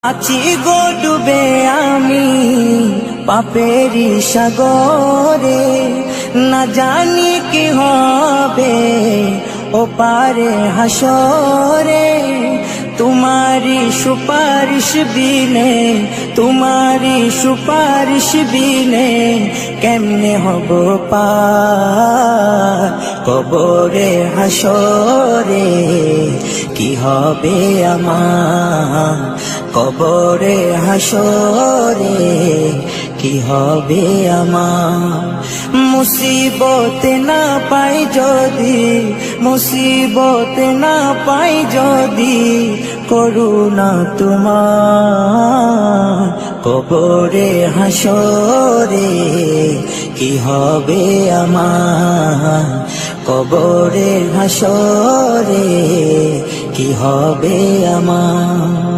আছি গো ডুবে আমি পাপেরি সাগরে, না জানি কি হবে ও পারে হাসরে। তোমারি সুপারিশ বিনে, তোমারি সুপারিশ বিনে কেমনে হব পার কবরে হাসরে। কি হবে আমার কবরে হাসরে, কি হবে আমার। মুসিবতে না পাই যদি, মুসিবতে না পাই যদি করুণা তোমার কবরে হাসরে। কি হবে আমার কবরে হাসরে, কি হবে আমার।